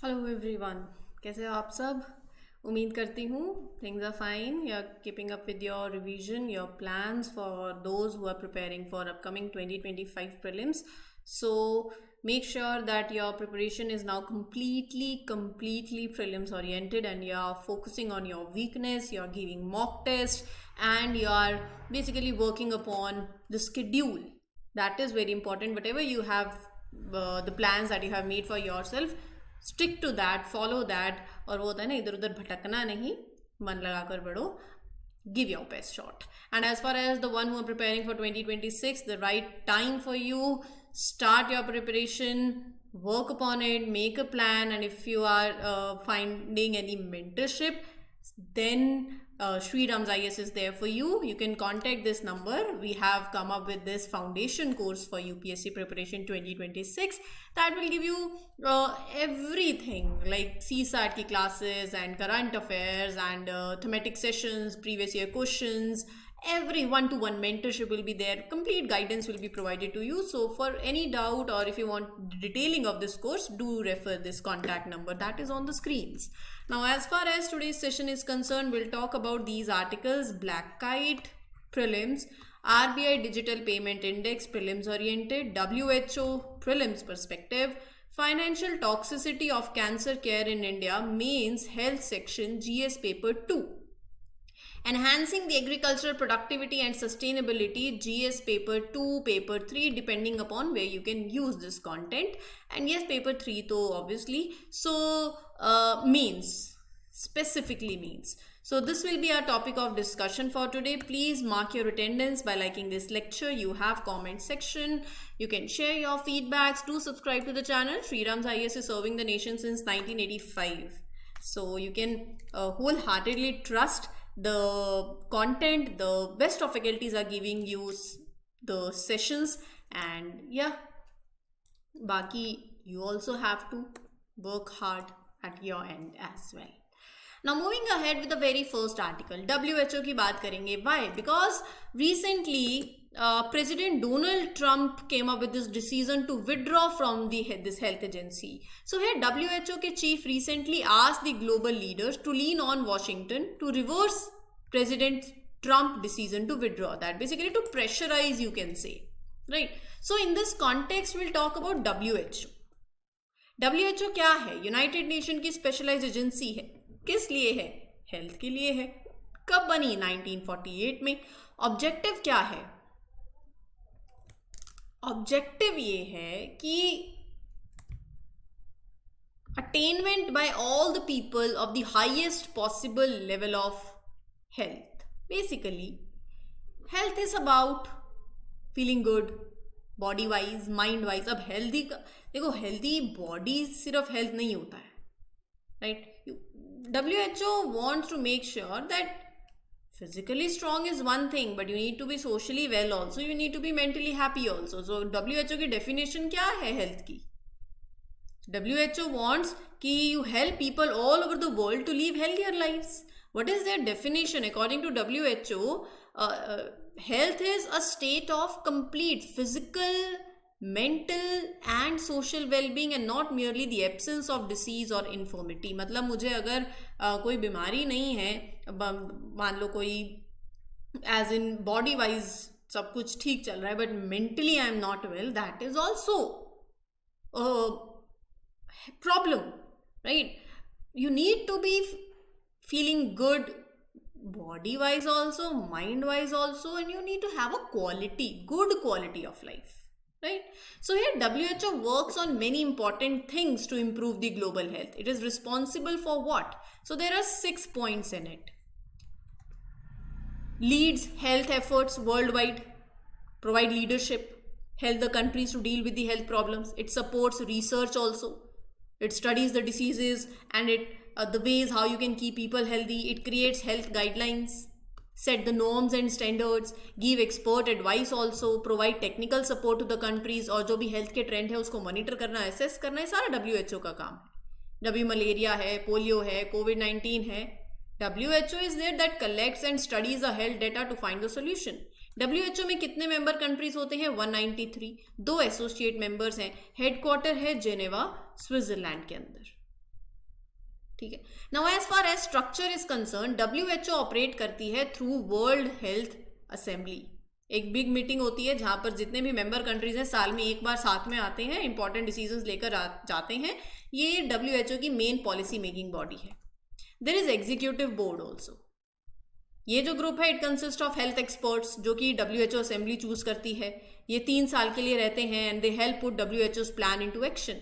Hello everyone, कैसे हो आप सब। उम्मीद करती हूँ things are fine. You are keeping up with your revision, your plans for those who are preparing for upcoming 2025 prelims. So make sure that your preparation is now completely prelims oriented, and you are focusing on your weakness. You are giving mock tests, and you are basically working upon the schedule. That is very important. Whatever you have, the plans that you have made for yourself, stick to that, follow that. और वो होता है ना, इधर उधर भटकना नहीं, मन लगा कर बढ़ो. Give your best shot. And as far as the one who are preparing for 2026, the right time for you, start your preparation, work upon it, make a plan. And if you are finding any mentorship, then Sri Ram's IS is there for you. You can contact this number. We have come up with this foundation course for UPSC preparation 2026 that will give you everything like CSAT ki classes and current affairs and thematic sessions, previous year questions. Every one-to-one mentorship will be there. Complete guidance will be provided to you. So for any doubt, or if you want detailing of this course, do refer this contact number that is on the screens. Now, as far as today's session is concerned, we'll talk about these articles: Black Kite prelims, RBI Digital Payment Index prelims oriented, WHO prelims perspective, financial toxicity of cancer care in India, mains health section, GS paper 2. Enhancing the agricultural productivity and sustainability, GS paper 2, paper 3, depending upon where you can use this content. And yes, paper 3 though obviously. So means, specifically means. So this will be our topic of discussion for today. Please mark your attendance by liking this lecture. You have comment section. You can share your feedbacks. Do subscribe to the channel. Sri Ram's IS is serving the nation since 1985. So you can wholeheartedly trust the content. The best of faculties are giving you the sessions, and yeah, baki you also have to work hard at your end as well. Now moving ahead with the very first article, WHO की बात करेंगे. Why? Because recently President Donald Trump came up with this decision to withdraw from this health agency. So here WHO के chief recently asked the global leaders to lean on Washington to reverse President Trump decision to withdraw. That basically to pressurize, you can say, right? So in this context, we'll talk about WHO. WHO क्या है? United nation की specialised agency है. किस लिए है? Health के लिए है. कब बनी? 1948 में. ऑब्जेक्टिव क्या है? ऑब्जेक्टिव ये है कि attainment by all the people of the highest possible level of health. Basically, health is about feeling good body wise, mind wise. अब healthy का देखो, healthy body सिर्फ health नहीं होता है, right? WHO wants to make sure that physically strong is one thing, but you need to be socially well also. You need to be mentally happy also. So WHO की definition क्या है health की? WHO wants कि you help people all over the world to live healthier lives. What is their definition? According to WHO, health is a state of complete physical, mental and social well-being, and not merely the absence of disease or infirmity. मतलब मुझे अगर कोई बीमारी नहीं है, मान लो कोई as in body wise सब कुछ ठीक चल रहा है, but mentally I am not well, that is also a problem, right? You need to be feeling good body wise also, mind wise also, and you need to have a good quality of life, right? So here WHO works on many important things to improve the global health. It is responsible for what? So there are 6 points in it. Leads health efforts worldwide, provide leadership, help the countries to deal with the health problems. It supports research also. It studies the diseases and the ways how you can keep people healthy. It creates health guidelines, set the norms and standards, give expert advice also, provide technical support to the countries. और जो भी health के trend है उसको monitor करना, assess करना, ये सारा WHO का काम है. W मलेरिया है, पोलियो है, COVID-19 है. WHO is there that collects and studies the health data to find the solution. WHO में कितने मेंबर कंट्रीज होते हैं? 193. 2 एसोसिएट मेंबर्स हैं. हेडक्वार्टर है जेनेवा, स्विट्जरलैंड के अंदर. ठीक है. Now as far as structure is concerned, WHO operate करती है थ्रू वर्ल्ड हेल्थ असेंबली. एक बिग मीटिंग होती है जहां पर जितने भी मेंबर कंट्रीज हैं साल में एक बार साथ में आते हैं, इंपॉर्टेंट डिसीजंस लेकर जाते हैं. ये WHO की मेन पॉलिसी मेकिंग बॉडी है. There is executive board also. ये जो ग्रुप है it consist of health experts जो कि WHO असेंबली चूज करती है. ये 3 साल के लिए रहते हैं and they help put WHO's plan into action.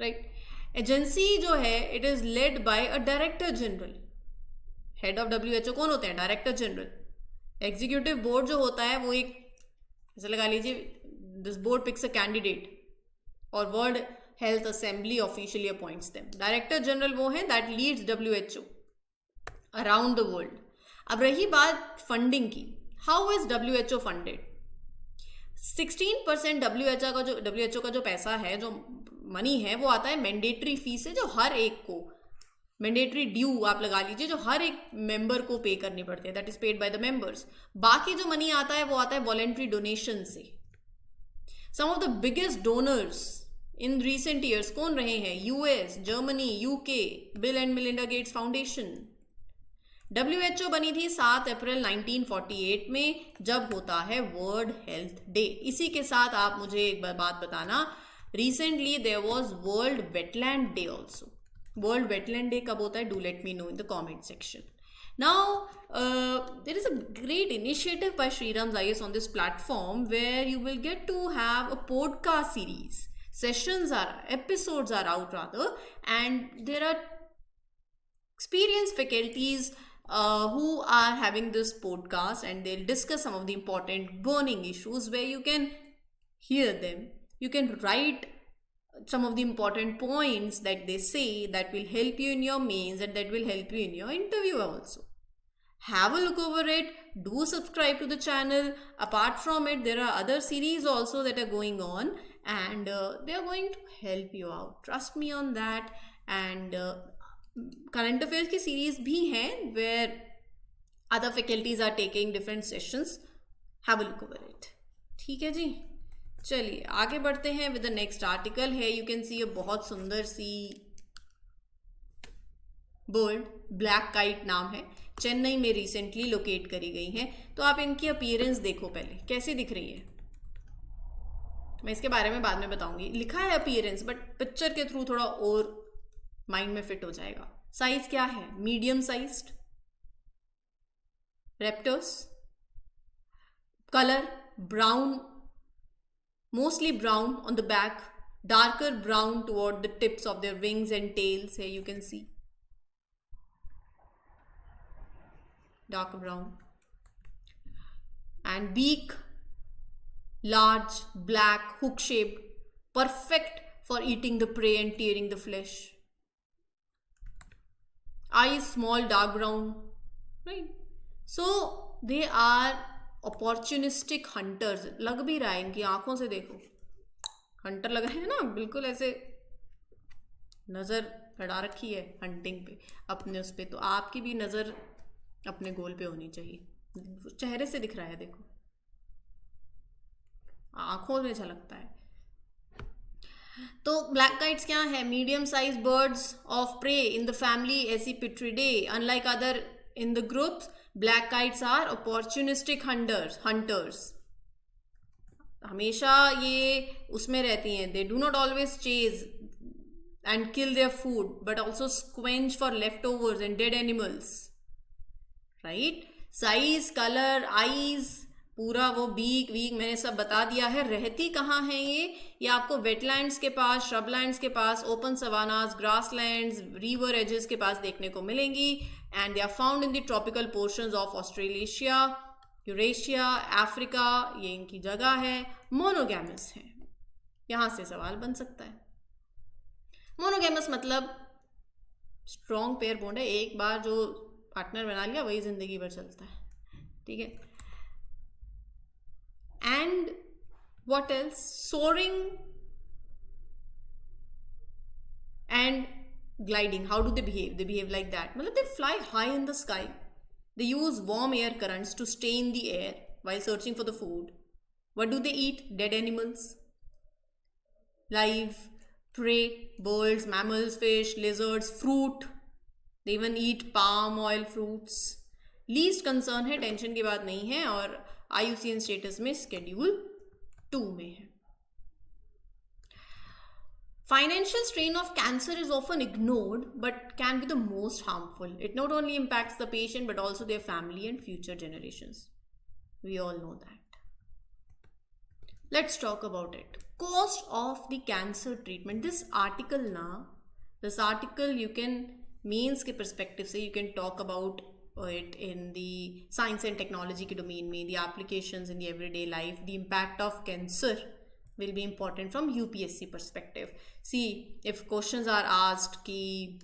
Right. Agency जो है it is led by a director general. Head of WHO कौन होते हैं? Director general. एग्जीक्यूटिव बोर्ड जो होता है वो एक, ऐसे लगा लीजिए, this board picks a candidate और World health Assembly officially appoints them. Director general वो है that leads WHO around the world. अब रही बात फंडिंग की, how is WHO funded? 16% WHO का जो पैसा है, जो मनी है, वो आता है मैंडेटरी फी से, जो हर एक को, मैंडेटरी ड्यू आप लगा लीजिए, जो हर एक मेंबर को पे करनी पड़ती है, that is paid by the members. बाकी जो मनी आता है वो आता है वॉलेंट्री डोनेशन से. Some of the biggest donors in recent years कौन रहे हैं? US, Germany, UK, Bill and Melinda Gates Foundation. WHO बनी थी 7 अप्रैल 1948 में, जब होता है वर्ल्ड हेल्थ डे. इसी के साथ आप मुझे एक बात बताना, recently there was world wetland day also. World wetland day कब होता है? Do let me know in the comment section. Now, there is a great initiative by Shriram Zayas on this platform where you will get to have a podcast series. Episodes are out rather, and there are experienced faculties who are having this podcast, and they'll discuss some of the important burning issues where you can hear them. You can write some of the important points that they say that will help you in your mains and that will help you in your interview also. Have a look over it. Do subscribe to the channel. Apart from it, there are other series also that are going on, and they are going to help you out. Trust me on that. And current affairs की series भी हैं where other faculties are taking different sessions. Have a look over it. ठीक है जी, चलिए आगे बढ़ते हैं with the next article. है you can see a बहुत सुंदर सी बर्ड, ब्लैक काइट नाम है, चेन्नई में रिसेंटली लोकेट करी गई हैं. तो आप इनकी अपीयरेंस देखो पहले, कैसी दिख रही है. मैं इसके बारे में बाद में बताऊंगी. लिखा है अपीयरेंस, बट पिक्चर के थ्रू थोड़ा और माइंड में फिट हो जाएगा. साइज क्या है? Medium sized raptors. Colour brown, mostly brown on the back, darker brown toward the tips of their wings and tails. Here you can see dark brown. And beak large, black, hook shaped, perfect for eating the prey and tearing the flesh. Eyes small, dark brown, right? So they are opportunistic hunters. लग भी रहा है, इनकी आंखों से देखो Hunter लग रहे हैं ना, बिल्कुल ऐसे नज़र लड़ा रखी है हंटिंग पे अपने उस पे. तो आपकी भी नज़र अपने गोल पे होनी चाहिए. चेहरे से दिख रहा है, देखो आंखों में झलकता है. तो ब्लैक काइट्स क्या है? Medium size birds of prey in the family accipitridae. Unlike other in the groups, black kites are opportunistic hunters. हमेशा ये उसमें रहती हैं. They do not always chase and kill their food but also scavenge for leftovers and dead animals. Right. Size, colour, eyes, पूरा वो beak week मैंने सब बता दिया है. रहती कहाँ है ये आपको वेटलैंड्स के पास, श्रबलैंड्स के पास, open savannas, grasslands, river edges के पास देखने को मिलेंगी. And they are found in the tropical portions of Australasia, Eurasia, Africa. ये इनकी जगह है. मोनोगैमस है. यहाँ से सवाल बन सकता है. मोनोगैमस मतलब स्ट्रॉन्ग पेयर बॉन्ड है. एक बार जो पार्टनर बना लिया वही जिंदगी भर चलता है. ठीक है. And what else? Soaring and gliding. How do they behave? They behave like that. मतलब they fly high in the sky. They use warm air currents to stay in the air while searching for the food. What do they eat? Dead animals, live prey, birds, mammals, fish, lizards, fruit. They even eat palm oil fruits. Least concern है, tension की बात नहीं है, और IUCN status में Schedule 2 में है. Financial strain of cancer is often ignored but can be the most harmful. It not only impacts the patient but also their family and future generations. We all know that. Let's talk about it. Cost of the cancer treatment. This article you can, means के perspective से you can talk about it in the science and technology के domain में, the applications in the everyday life, the impact of cancer will be important from UPSC perspective. See, if questions are asked ki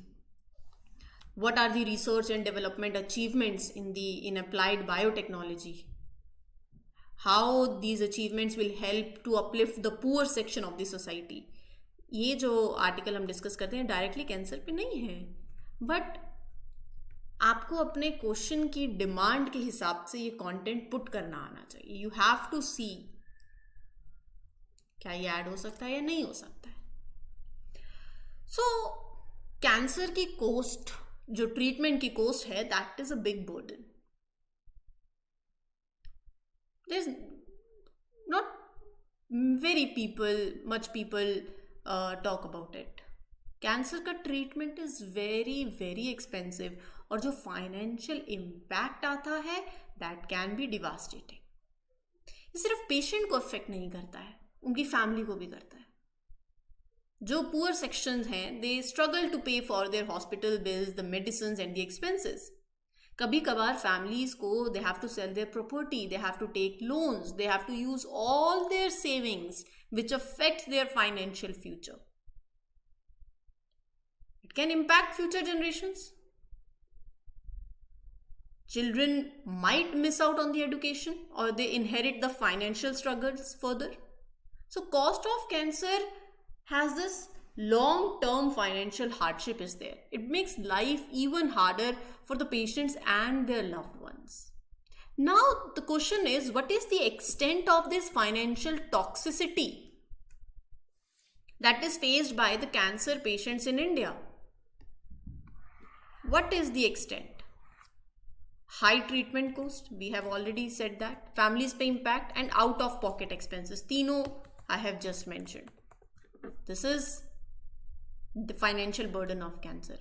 what are the research and development achievements in applied biotechnology, how these achievements will help to uplift the poor section of the society, ये जो article हम discuss करते हैं directly cancer पे नहीं है, but आपको अपने क्वेश्चन की डिमांड के हिसाब से ये कंटेंट पुट करना आना चाहिए. यू हैव टू सी क्या ये ऐड हो सकता है या नहीं हो सकता है. सो कैंसर की कॉस्ट, जो ट्रीटमेंट की कॉस्ट है, that is a big burden. There is not much people talk about it. Cancer का treatment is very very expensive, और जो फाइनेंशियल इम्पैक्ट आता है दैट कैन बी डिवास्टेटिंग. ये सिर्फ पेशेंट को अफेक्ट नहीं करता है, उनकी फैमिली को भी करता है. जो पुअर सेक्शंस हैं, they struggle to pay for their hospital bills, the medicine and the expenses. कभी कभार फैमिलीज को they have to sell their property, they have to take loans, they have to use all their savings which affects their financial future. It can impact future generations. Children might miss out on the education, or they inherit the financial struggles further. So cost of cancer has this long-term financial hardship is there. It makes life even harder for the patients and their loved ones. Now the question is, what is the extent of this financial toxicity that is faced by the cancer patients in India? What is the extent? High treatment cost, we have already said that. Families pay impact, and out of pocket expenses. Tino I have just mentioned. This is the financial burden of cancer.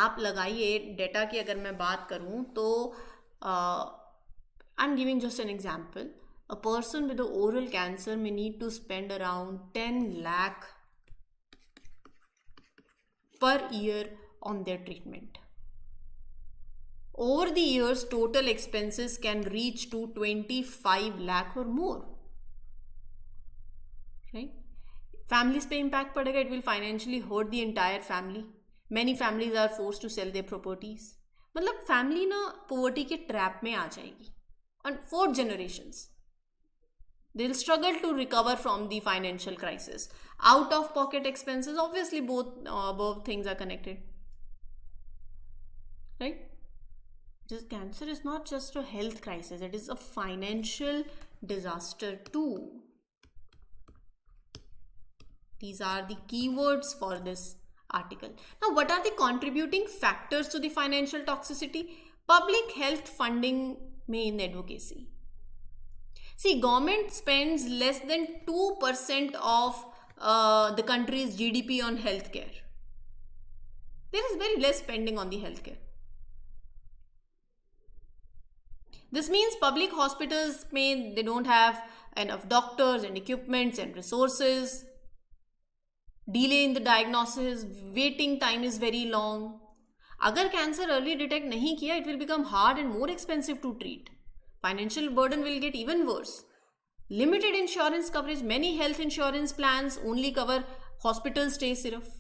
आप लगाइए data की. अगर मैं बात करूं तो I am giving just an example. A person with oral cancer may need to spend around 10 lakh per year on their treatment. Over the years, total expenses can reach to 25 lakh or more. Right? Families पे impact पड़ेगा. It will financially hurt the entire family. Many families are forced to sell their properties. मतलब family ना poverty के trap में आ जाएगी. And 4 generations, they'll struggle to recover from the financial crisis. Out of pocket expenses, obviously both above things are connected, right? Just cancer is not just a health crisis, it is a financial disaster too. These are the keywords for this article. Now, what are the contributing factors to the financial toxicity? Public health funding main advocacy. See, government spends less than 2% of the country's GDP on healthcare. There is very less spending on the healthcare. This means public hospitals they don't have enough doctors and equipments and resources. Delay in the diagnosis, waiting time is very long. अगर cancer early detect नहीं किया, it will become hard and more expensive to treat. Financial burden will get even worse. Limited insurance coverage. Many health insurance plans only cover hospital stay सिर्फ.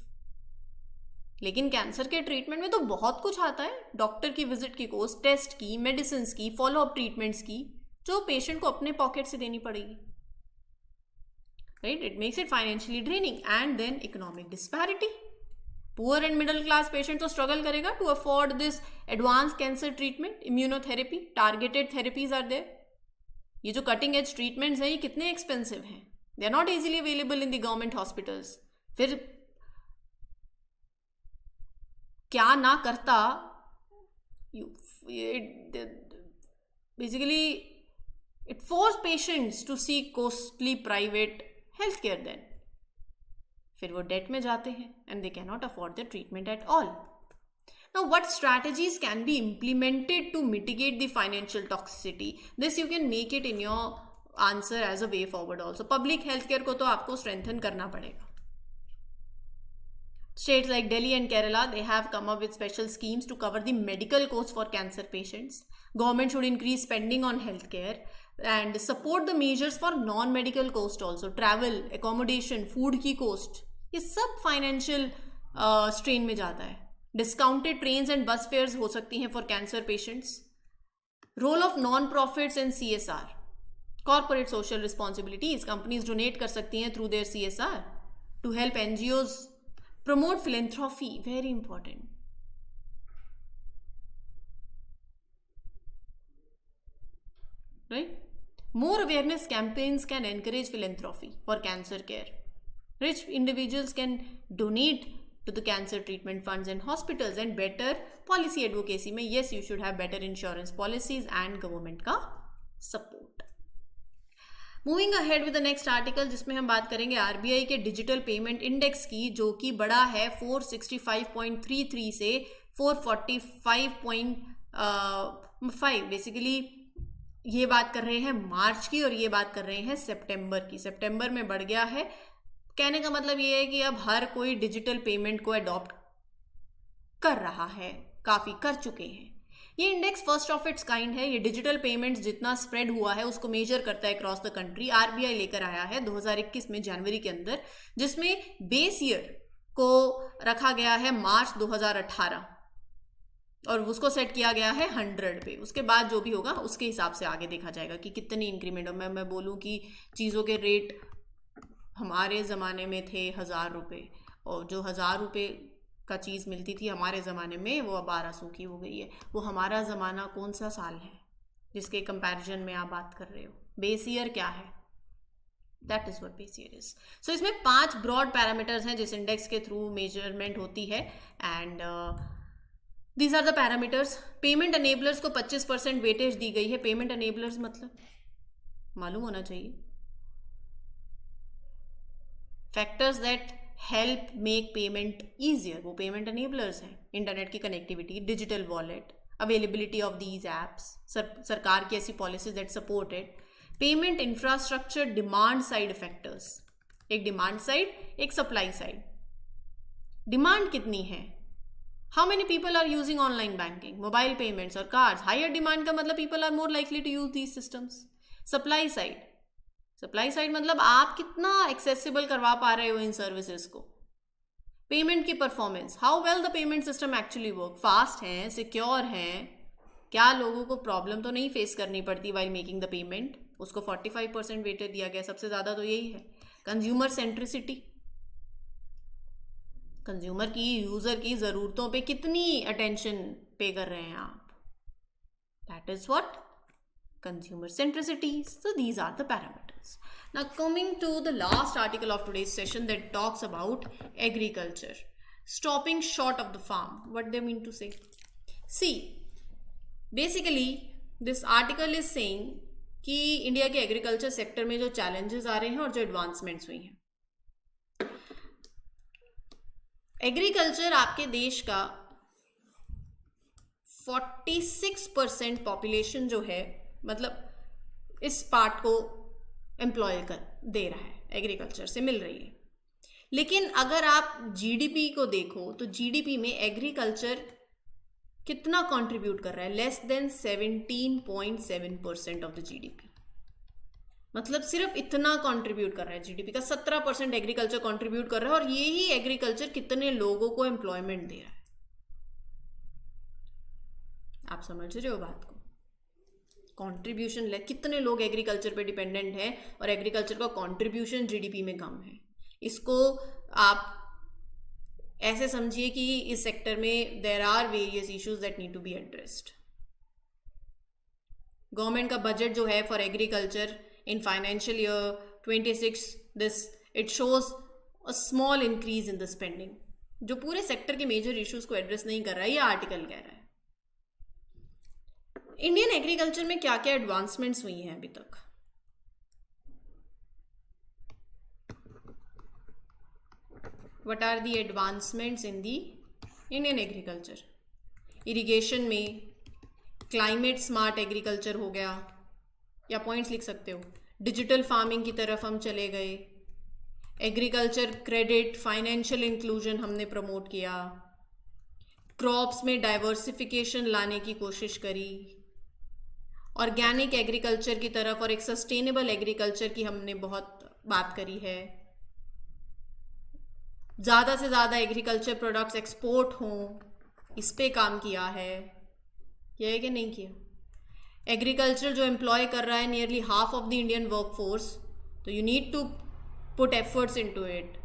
लेकिन cancer के treatment में तो बहुत कुछ आता है. डॉक्टर की विजिट की कॉस्ट, टेस्ट की, मेडिसिन की, फॉलोअप ट्रीटमेंट्स की, जो पेशेंट को अपने पॉकेट से देनी पड़ेगी. Right? It makes it financially draining. And then economic disparity. Poor and middle class patient तो struggle करेगा to afford this advanced cancer treatment, immunotherapy, targeted therapies are there. ये जो cutting edge treatments हैं, ये कितने expensive हैं. They are not easily available in the government hospitals. फिर क्या ना करता, basically it force patients to seek costly private health care. Then फिर वो डेट में जाते हैं and they can not afford the treatment at all. Now, what strategies can be implemented to mitigate the financial toxicity? This you can make it in your answer as a way forward also. Public healthcare को तो आपको strengthen करना पड़ेगा. States like Delhi and Kerala, they have come up with special schemes to cover the medical costs for cancer patients. Government should increase spending on healthcare and support the measures for non-medical cost also. Travel, accommodation, food की cost, ये सब financial strain में जाता है. Discounted trains and bus fares हो सकती हैं for cancer patients. Role of non profits and CSR, corporate social responsibilities. Companies donate कर सकती हैं through their CSR to help NGOs. Promote philanthropy, very important. Right, more awareness campaigns can encourage philanthropy for cancer care. Rich individuals can donate to the cancer treatment funds and hospitals. And better policy advocacy में, yes, you should have better insurance policies and government का support. Moving ahead with the next article, जिसमें हम बात करेंगे RBI के digital payment index की, जो कि बढ़ा है 465.33 से 445.5. बेसिकली ये बात कर रहे हैं मार्च की और ये बात कर रहे हैं सितंबर की. सितंबर में बढ़ गया है. कहने का मतलब ये है कि अब हर कोई डिजिटल पेमेंट को अडॉप्ट कर रहा है, काफ़ी कर चुके हैं. ये index first of its kind है. ये डिजिटल पेमेंट्स जितना स्प्रेड हुआ है उसको मेजर करता है अक्रॉस द कंट्री. RBI लेकर आया है 2021 में जनवरी के अंदर, जिसमें बेस ईयर को रखा गया है मार्च 2018 और उसको सेट किया गया है 100 पे. उसके बाद जो भी होगा उसके हिसाब से आगे देखा जाएगा कि कितनी इंक्रीमेंट हो. मैं बोलूँ कि चीज़ों के रेट हमारे ज़माने में थे 1000 रुपये, और जो 1000 रुपये का चीज़ मिलती थी हमारे ज़माने में वो अब 1200 की हो गई है. वो हमारा ज़माना कौन सा साल है जिसके कंपैरिजन में आप बात कर रहे हो? बेस ईयर क्या है? That is what base year is. So इसमें 5 ब्रॉड पैरामीटर्स हैं जिस इंडेक्स के थ्रू मेजरमेंट होती है. And these are the parameters. Payment enablers को 25% वेटेज दी गई है. पेमेंट अनेबलर्स मतलब मालूम होना चाहिए. Factors that help make payment easier, वो पेमेंट अनेबलर्स हैं. इंटरनेट की connectivity, digital wallet, availability of these apps, सरकार की ऐसी policies that support it. Payment infrastructure, demand side factors. एक डिमांड साइड, एक सप्लाई साइड. डिमांड कितनी है? How many people are using online banking, mobile payments और cards? Higher demand का मतलब people are more likely to use these systems. Supply side, supply side मतलब आप कितना एक्सेसिबल करवा पा रहे हो इन सर्विसेज को. पेमेंट की performance, how well the payment system actually work. Fast हैं, सिक्योर हैं, क्या लोगों को प्रॉब्लम तो नहीं फेस करनी पड़ती वाइल मेकिंग द पेमेंट. उसको 45% वेटेज दिया गया. सबसे ज़्यादा तो यही है. कंज्यूमर सेंट्रिसिटी, कंज्यूमर की, यूज़र की ज़रूरतों पे कितनी अटेंशन पे कर रहे हैं आप. That is what consumer centricity. So these are the parameters. Now coming to the last article of today's session that talks about agriculture, stopping short of the farm. What they mean to say? See, basically this article is saying कि India के agriculture sector में जो challenges आ रहे हैं और जो advancements हुई हैं. एग्रीकल्चर आपके देश का 46% पॉपुलेशन जो है, मतलब इस पार्ट को एम्प्लॉय कर दे रहा है, एग्रीकल्चर से मिल रही है. लेकिन अगर आप GDP को देखो तो GDP में एग्रीकल्चर कितना कंट्रीब्यूट कर रहा है? Less than 17.7% of the GDP. मतलब सिर्फ इतना कंट्रीब्यूट कर रहा है. GDP का 17% एग्रीकल्चर कंट्रीब्यूट कर रहा है, और यही एग्रीकल्चर कितने लोगों को एम्प्लॉयमेंट दे रहा है. आप समझ रहे हो बात को? कंट्रीब्यूशन कितने लोग एग्रीकल्चर पे डिपेंडेंट हैं और एग्रीकल्चर का कंट्रीब्यूशन GDP में कम है. इसको आप ऐसे समझिए कि इस सेक्टर में there are various issues that need to be addressed. Government का बजट जो है for agriculture in financial year 26 this, it shows a small increase in the spending, जो पूरे सेक्टर के मेजर इश्यूज को एड्रेस नहीं कर रहा है, ये आर्टिकल कह रहा है. इंडियन एग्रीकल्चर में क्या क्या एडवांसमेंट्स हुई हैं अभी तक. What are the advancements in the Indian agriculture? Irrigation में क्लाइमेट स्मार्ट एग्रीकल्चर हो गया, या पॉइंट्स लिख सकते हो. डिजिटल फार्मिंग की तरफ हम चले गए. एग्रीकल्चर क्रेडिट, फाइनेंशियल इंक्लूजन हमने प्रमोट किया. क्रॉप्स में डाइवर्सिफिकेशन लाने की कोशिश करी. ऑर्गेनिक एग्रीकल्चर की तरफ और एक सस्टेनेबल एग्रीकल्चर की हमने बहुत बात करी है. ज़्यादा से ज़्यादा एग्रीकल्चर प्रोडक्ट्स एक्सपोर्ट हों, इस पे काम किया है. किया है कि नहीं किया. एग्रीकल्चर जो एम्प्लॉय कर रहा है nearly half of the Indian work force, तो you need to put efforts into it.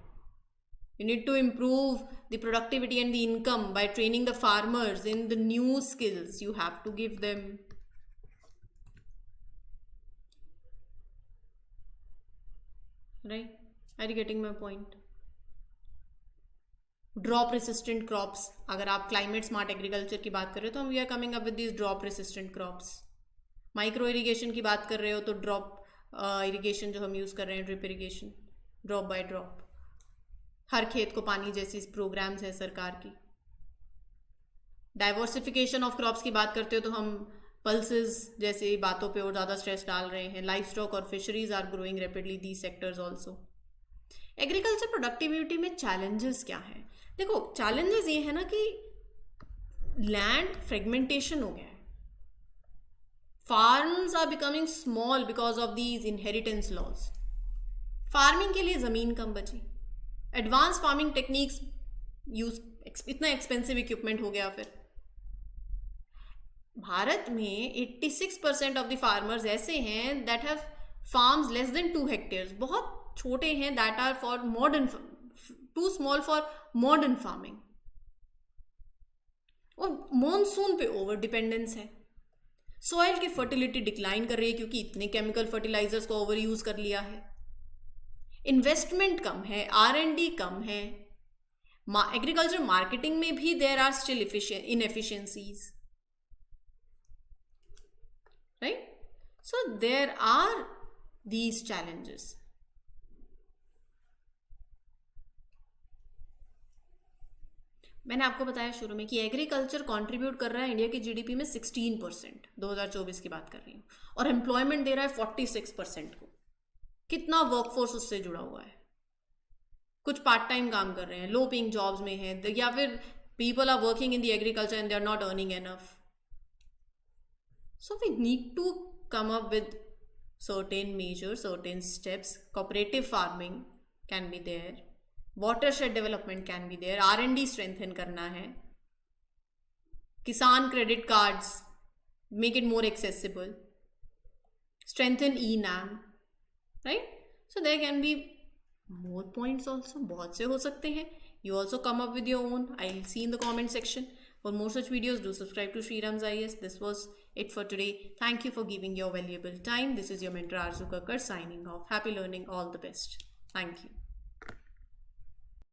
You need to improve the productivity and the income by training the farmers in the new skills you have to give them. Right, are you getting my point. Drop resistant crops, अगर आप climate smart agriculture की बात कर रहे हो तो we are coming up with this drop resistant crops. Micro irrigation की बात कर रहे हो तो ड्रॉप इरिगेशन जो हम यूज़ कर रहे हैं, drip irrigation, drop by drop, हर खेत को पानी जैसी प्रोग्राम्स हैं सरकार की. डाइवर्सिफिकेशन ऑफ क्रॉप्स की बात करते हो तो हम पल्सेस जैसे बातों पे और ज़्यादा स्ट्रेस डाल रहे हैं. लाइफ स्टॉक और fisheries are growing rapidly, these sectors also. Agriculture productivity में चैलेंजेस क्या हैं. देखो, चैलेंजेस ये है ना कि लैंड फ्रेगमेंटेशन हो गया है. Farms are becoming small because of these inheritance laws. Farming के लिए ज़मीन कम बची. एडवांस फार्मिंग टेक्निक्स यूज, इतना एक्सपेंसिव इक्विपमेंट हो गया. फिर भारत में 86% ऑफ द फार्मर्स ऐसे हैं that have farms less than 2 hectares. बहुत छोटे हैं, that are for modern, too small for modern farming. और मॉनसून पे ओवर डिपेंडेंस है. सॉइल की फर्टिलिटी डिक्लाइन कर रही है क्योंकि इतने केमिकल फर्टिलाइजर्स को ओवर यूज कर लिया है. इन्वेस्टमेंट कम है, R&D कम है. एग्रीकल्चर मार्केटिंग में भी there are still inefficiencies, right. So there are these challenges. मैंने आपको बताया शुरू में कि एग्रीकल्चर कंट्रीब्यूट कर रहा है इंडिया की जीडीपी में 16%, 2024 की बात कर रही हूँ, और एम्प्लॉयमेंट दे रहा है 46% को. कितना वर्कफोर्स उससे जुड़ा हुआ है. कुछ पार्ट टाइम काम कर रहे हैं, लो पेइंग जॉब्स में है, या फिर people are working in the agriculture and they are not earning enough. So we need to come up with certain measures, certain steps. Cooperative farming can be there. Watershed development can be there. R&D strengthen करना है. Kisan credit cards, make it more accessible. Strengthen E-NAM, right? So there can be more points also. बहुत से हो सकते हैं. You also come up with your own. I'll see in the comment section. For more such videos, do subscribe to Shriram's IAS. This was it for today. Thank you for giving your valuable time. This is your mentor Arzu Kakkar signing off. Happy learning. All the best. Thank you.